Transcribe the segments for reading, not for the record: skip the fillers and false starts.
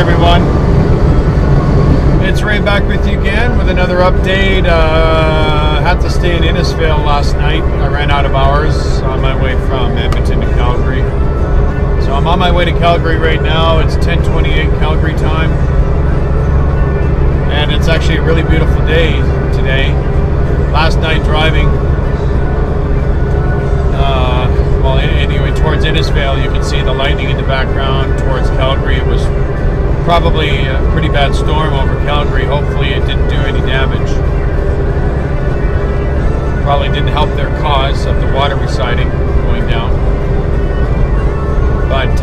everyone. It's Ray back with you again with another update. Had to stay in Innisfail last night. I ran out of hours on my way from Edmonton to Calgary. So I'm on my way to Calgary right now. It's 10:28 Calgary time. And it's actually a really beautiful day today. Last night driving, anyway, towards Innisfail, you can see the lightning in the background. Towards Calgary, it was probably a pretty bad storm over Calgary. Hopefully it didn't do any damage. Probably didn't help their cause of the water receding going down. But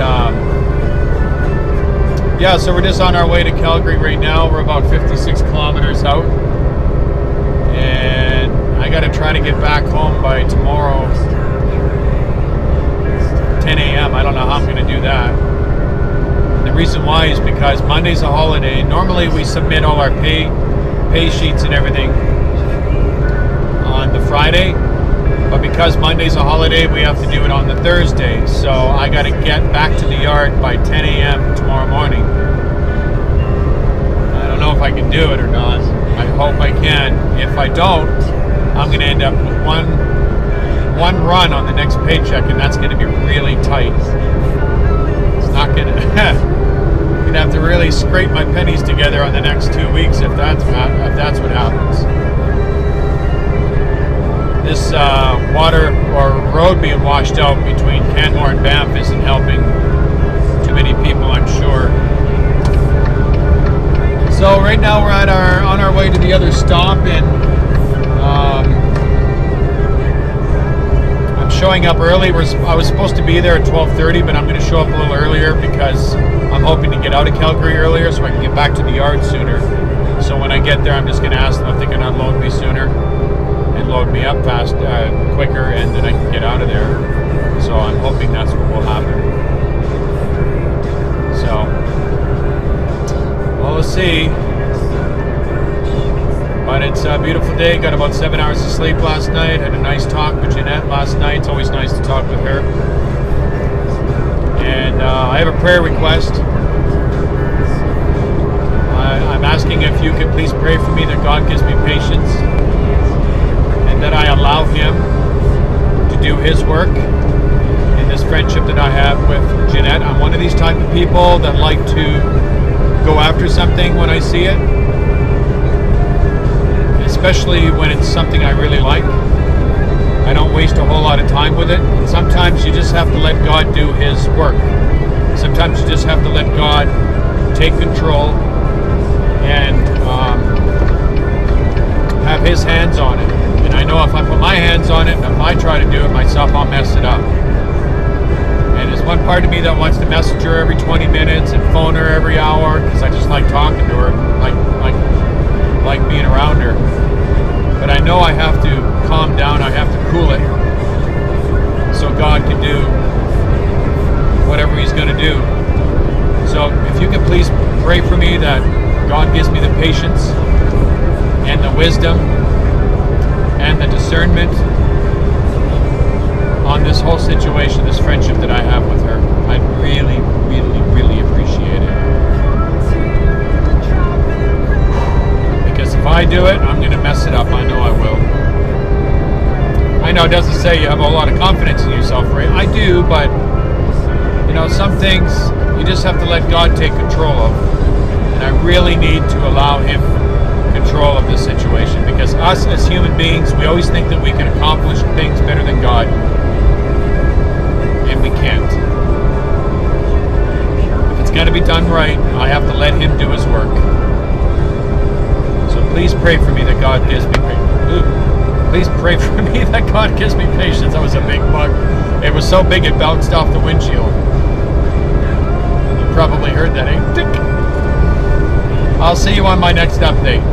yeah, so we're just on our way to Calgary right now. We're about 56 kilometers out. And I got to try to get back home by tomorrow 10 a.m. I don't know how I'm going to do that. The reason why is because Monday's a holiday. Normally we submit all our pay sheets and everything on the Friday, but because Monday's a holiday, we have to do it on the Thursday. So I got to get back to the yard by 10 a.m. tomorrow morning. I don't know if I can do it or not. I hope I can. If I don't, I'm going to end up with one run on the next paycheck, and that's going to be really tight. It's not going to. You'd have to really scrape my pennies together on the next 2 weeks if that's what happens. This water or road being washed out between Canmore and Banff isn't helping too many people, I'm sure. So right now we're on our way to the other stop, and I'm showing up early. I was supposed to be there at 12:30, but I'm going to show up a little earlier because I'm hoping to get out of Calgary earlier so I can get back to the yard sooner. So when I get there, I'm just going to ask them if they can unload me sooner and load me up quicker, and then I can get out of there. So I'm hoping that's what will happen. So, well, let's see. But it's a beautiful day. Got about 7 hours of sleep last night. Had a nice talk with Jeanette last night. It's always nice to talk with her. And I have a prayer request. I'm asking if you could please pray for me that God gives me patience and that I allow Him to do His work in this friendship that I have with Jeanette. I'm one of these type of people that like to go after something when I see it, especially when it's something I really like. I don't waste a whole lot of time with it. And sometimes you just have to let God do His work. Sometimes you just have to let God take control and have His hands on it. And I know if I put my hands on it, and if I try to do it myself, I'll mess it up. And there's one part of me that wants to message her every 20 minutes and phone her every hour because I just like talking to her, like being around her. But I know I have to calm down, I have to cool it so God can do whatever He's going to do. So if you can please pray for me that God gives me the patience and the wisdom and the discernment on this whole situation, this friendship that I have with her. I'd really, really, really appreciate it. Because if I do it, I'm going to mess it up. I know I will. I know it doesn't say you have a lot of confidence in yourself, Ray. I do, but you know, some things you just have to let God take control of. And I really need to allow Him control of this situation, because us as human beings, we always think that we can accomplish things better than God, and we can't. If it's got to be done right, I have to let Him do His work. So please pray for me that God gives me patience. Please pray for me that God gives me patience. That was a big bug. It was so big it bounced off the windshield. You probably heard that, eh? Tick. I'll see you on my next update.